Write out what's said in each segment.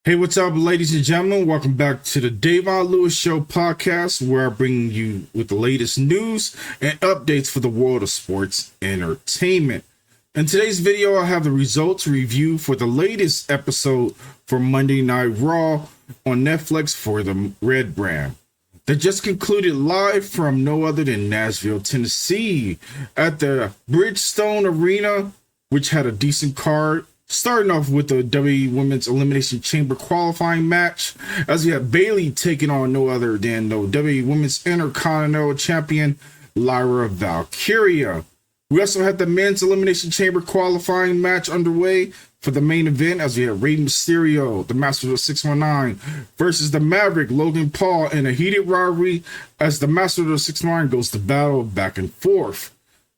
Hey, what's up, ladies and gentlemen? Welcome back to the DaVon Lewis Show podcast, where I bring you with the latest news and updates for the world of sports entertainment. In today's video, I have the results review for the latest episode for Monday Night Raw on Netflix for the Red brand. That just concluded live from no other than Nashville, Tennessee, at the Bridgestone Arena, which had a decent card. Starting off with the WWE Women's Elimination Chamber qualifying match, as we had Bayley taking on no other than the WWE Women's Intercontinental Champion, Lyra Valkyria. We also had the Men's Elimination Chamber qualifying match underway for the main event, as we had Rey Mysterio, the Master of 619, versus the Maverick, Logan Paul, in a heated rivalry as the Master of 619 goes to battle back and forth.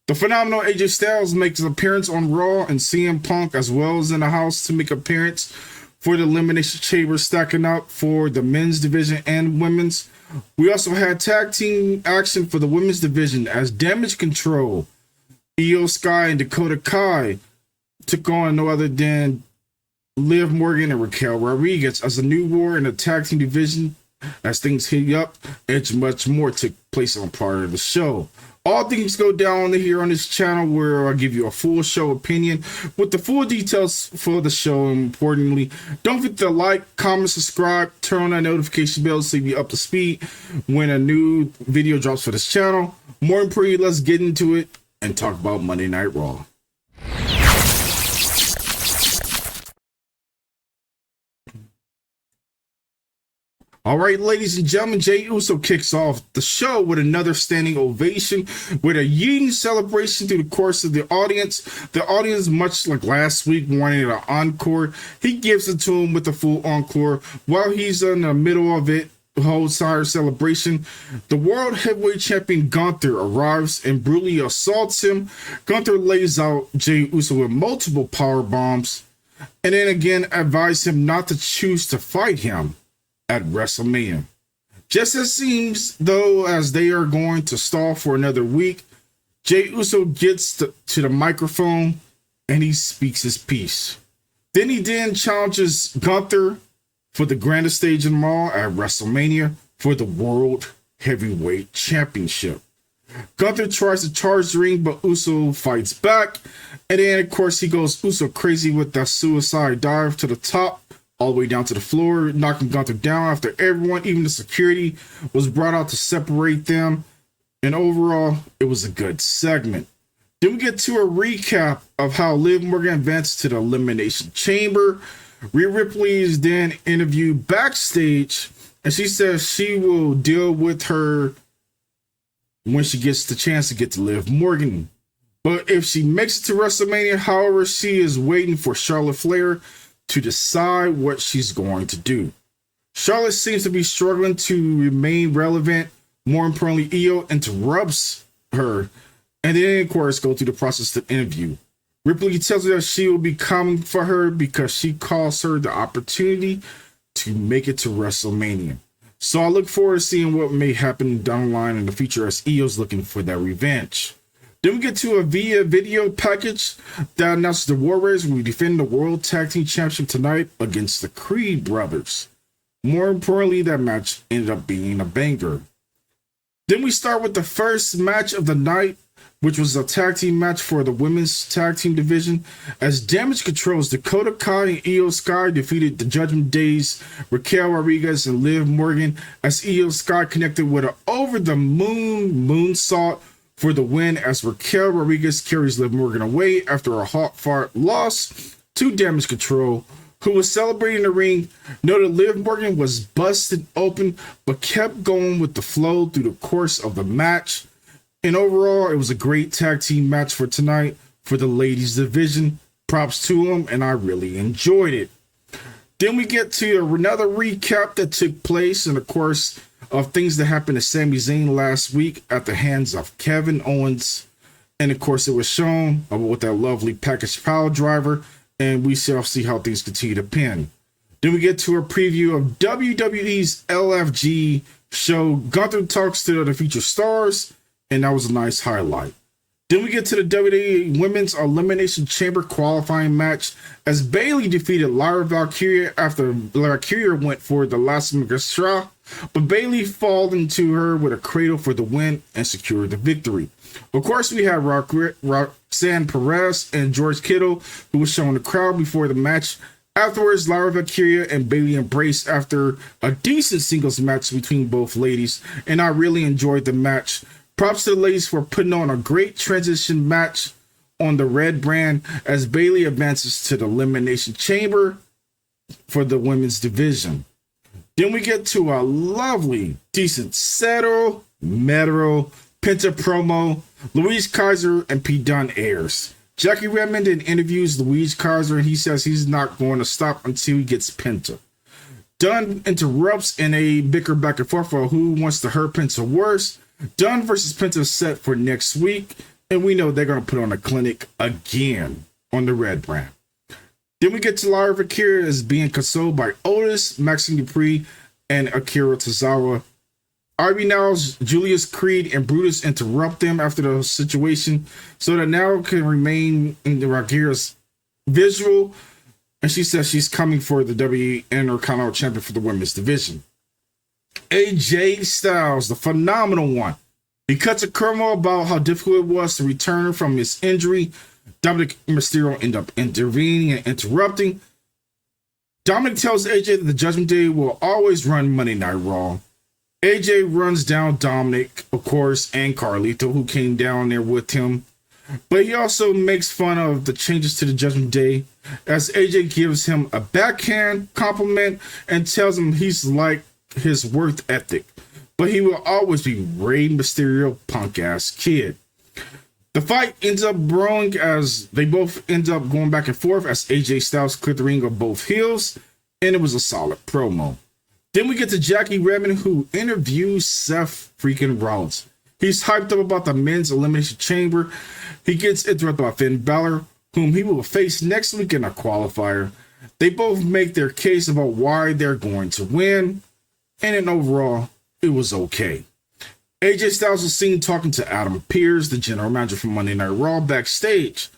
The phenomenal AJ Styles makes an appearance on Raw, and CM Punk as well as in the house to make an appearance for the Elimination Chamber, stacking up for the men's division and women's. We also had tag team action for the women's division as Damage Control, Io Sky and Dakota Kai took on no other than Liv Morgan and Raquel Rodriguez as a new war in the tag team division. As things heat up, and much more took place on part of the show. All things go down here on this channel, where I give you a full show opinion with the full details for the show. And importantly, don't forget to like, comment, subscribe, turn on that notification bell so you'll be up to speed when a new video drops for this channel. More importantly, let's get into it and talk about Monday Night Raw. All right, ladies and gentlemen, Jey Uso kicks off the show with another standing ovation with a yeeting celebration through the course of the audience. The audience, much like last week, wanted an encore. He gives it to him with a full encore. While he's in the middle of it, the whole entire celebration, the World Heavyweight Champion Gunther arrives and brutally assaults him. Gunther lays out Jey Uso with multiple power bombs, and then again advised him not to choose to fight him at WrestleMania. Just as seems though as they are going to stall for another week, Jey Uso gets to the microphone and he speaks his piece. Then he challenges Gunther for the grandest stage in them all at WrestleMania for the World Heavyweight Championship. Gunther tries to charge the ring, but Uso fights back, and then of course he goes Uso crazy with that suicide dive to the top, all the way down to the floor, knocking Gunther down after everyone, even the security, was brought out to separate them. And overall, it was a good segment. Then we get to a recap of how Liv Morgan advanced to the Elimination Chamber. Rhea Ripley is then interviewed backstage, and she says she will deal with her when she gets the chance to get to Liv Morgan. But if she makes it to WrestleMania, however, she is waiting for Charlotte Flair to decide what she's going to do. Charlotte seems to be struggling to remain relevant. More importantly, Io interrupts her, and then of course go through the process of the interview. Ripley tells her that she will be coming for her because she calls her the opportunity to make it to WrestleMania. So I look forward to seeing what may happen down the line in the future as Io's looking for that revenge. Then we get to a video package that announces the War Raiders will defend the World Tag Team Championship tonight against the Creed brothers. More importantly, that match ended up being a banger. Then we start with the first match of the night, which was a tag team match for the women's tag team division, as Damage Control's Dakota Kai and Io Sky defeated the Judgment Day's Raquel Rodriguez and Liv Morgan, as Io Sky connected with an over-the-moon moonsault for the win, as Raquel Rodriguez carries Liv Morgan away after a hard-fought loss to Damage Control, who was celebrating in the ring. Noted Liv Morgan was busted open, but kept going with the flow through the course of the match. And overall, it was a great tag team match for tonight for the ladies division. Props to them, and I really enjoyed it. Then we get to another recap that took place, and of course, of things that happened to Sami Zayn last week at the hands of Kevin Owens. And of course, it was shown with that lovely package power driver, and we shall see how things continue to pin. Then we get to a preview of WWE's LFG show. Gunther talks to the future stars, and that was a nice highlight. Then we get to the WWE Women's Elimination Chamber qualifying match as Bayley defeated Lyra Valkyria after Valkyria went for the last straw, but Bayley fell into her with a cradle for the win and secured the victory. Of course, we had Roxanne Perez and George Kittle, who was showing the crowd before the match. Afterwards, Lyra Valkyria and Bayley embraced after a decent singles match between both ladies, and I really enjoyed the match. Props to the ladies for putting on a great transition match on the red brand as Bayley advances to the Elimination Chamber for the women's division. Then we get to a lovely, decent Cero Metro Penta promo. Louise Kaiser and Pete Dunne airs. Jackie Redmond then interviews Louise Kaiser and he says he's not going to stop until he gets Penta. Dunne interrupts in a bicker back and forth for who wants to hurt Penta worse. Dunne versus Penta is set for next week, and we know they're going to put on a clinic again on the red brand. Then we get to Lyra Valkyria as being consoled by Otis, Maxine Dupree, and Akira Tozawa. Ivy Niles, Julius Creed, and Brutus interrupt them after the situation so that now can remain in the Valkyria's visual, and she says she's coming for the WWE Intercontinental Champion for the women's division. AJ Styles, the phenomenal one. He cuts a promo about how difficult it was to return from his injury. Dominic Mysterio ended up intervening and interrupting. Dominic tells AJ that the Judgment Day will always run Monday Night Raw. AJ runs down Dominic, of course, and Carlito, who came down there with him. But he also makes fun of the changes to the Judgment Day as AJ gives him a backhand compliment and tells him he's like his work ethic, but he will always be Rey Mysterio punk ass kid. The fight ends up brewing as they both end up going back and forth as AJ Styles cleared the ring of both heels, and it was a solid promo. Then we get to Jackie Redmond, who interviews Seth freaking Rollins. He's hyped up about the men's elimination chamber. He gets interrupted by Finn Balor, whom he will face next week in a qualifier. They both make their case about why they're going to win. And in overall, it was okay. AJ Styles was seen talking to Adam Pearce, the general manager from Monday Night Raw, backstage.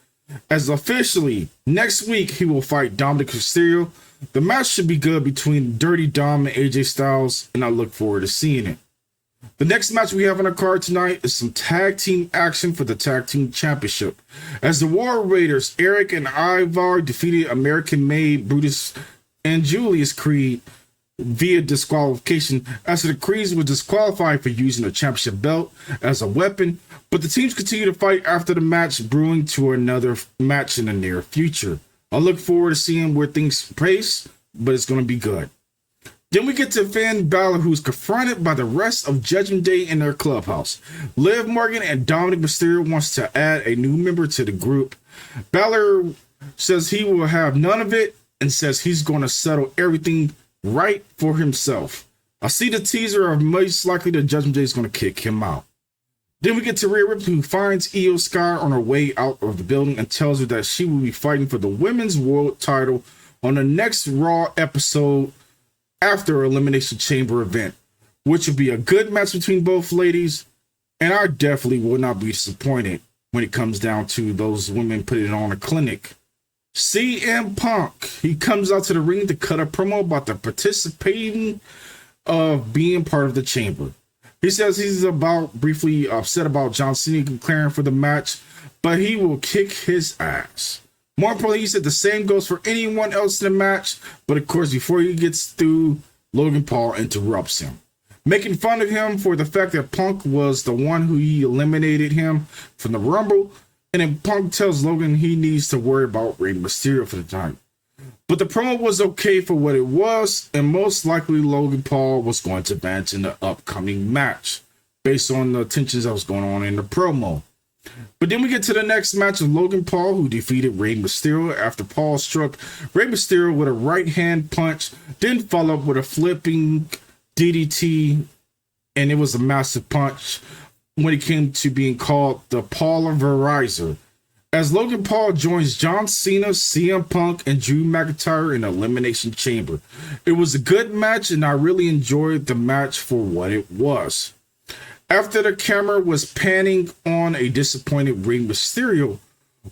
As officially, next week he will fight Dominic Mysterio. The match should be good between Dirty Dom and AJ Styles, and I look forward to seeing it. The next match we have on our card tonight is some tag team action for the tag team championship. As the War Raiders, Eric and Ivar defeated American-made Brutus and Julius Creed via disqualification, as the Creeds were disqualified for using the championship belt as a weapon, but the teams continue to fight after the match, brewing to another match in the near future. I look forward to seeing where things pace, but it's going to be good. Then we get to Finn Balor, who's confronted by the rest of Judgment Day in their clubhouse. Liv Morgan and Dominic Mysterio wants to add a new member to the group. Balor says he will have none of it and says he's going to settle everything right for himself. I see the teaser of most likely the Judgment Day is going to kick him out. Then we get to Rhea Ripley, who finds Io Sky on her way out of the building and tells her that she will be fighting for the women's world title on the next Raw episode after Elimination Chamber event, which will be a good match between both ladies, and I definitely will not be disappointed when it comes down to those women putting on a clinic. CM Punk, he comes out to the ring to cut a promo about the participating of being part of the chamber. He says he's briefly upset about John Cena declaring for the match, but he will kick his ass. More importantly, he said the same goes for anyone else in the match, but of course, before he gets through, Logan Paul interrupts him, making fun of him for the fact that Punk was the one who he eliminated him from the Rumble. And then Punk tells Logan he needs to worry about Rey Mysterio for the time. But the promo was okay for what it was, and most likely Logan Paul was going to advance in the upcoming match, based on the tensions that was going on in the promo. But then we get to the next match of Logan Paul, who defeated Rey Mysterio after Paul struck Rey Mysterio with a right hand punch, then followed up with a flipping DDT, and it was a massive punch when it came to being called the Paulverizer. As Logan Paul joins John Cena, CM Punk, and Drew McIntyre in the Elimination Chamber. It was a good match, and I really enjoyed the match for what it was. After the camera was panning on a disappointed Rey Mysterio,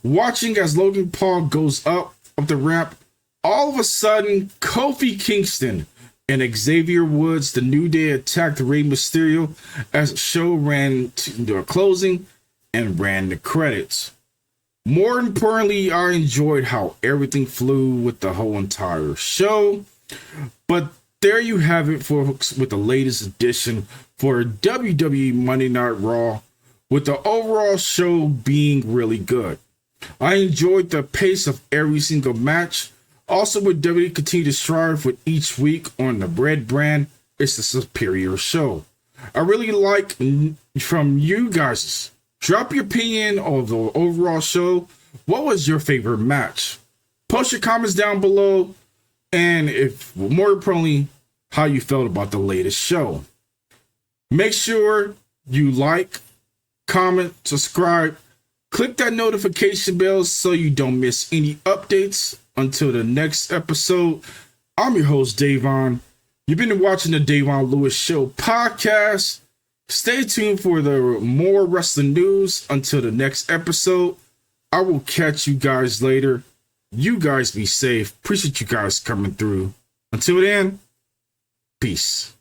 watching as Logan Paul goes up the ramp, all of a sudden, Kofi Kingston and Xavier Woods, the New Day, attacked Rey Mysterio as the show ran to their closing and ran the credits. More importantly, I enjoyed how everything flew with the whole entire show. But there you have it, folks, with the latest edition for WWE Monday Night Raw, with the overall show being really good. I enjoyed the pace of every single match. Also, with WWE continue to strive with each week on the Red brand, it's a superior show. I really like from you guys. Drop your opinion of the overall show. What was your favorite match? Post your comments down below. And if more importantly, how you felt about the latest show. Make sure you like, comment, subscribe, click that notification bell so you don't miss any updates. Until the next episode, I'm your host, DaVon. You've been watching the DaVon Lewis Show podcast. Stay tuned for the more wrestling news. Until the next episode, I will catch you guys later. You guys be safe. Appreciate you guys coming through. Until then, peace.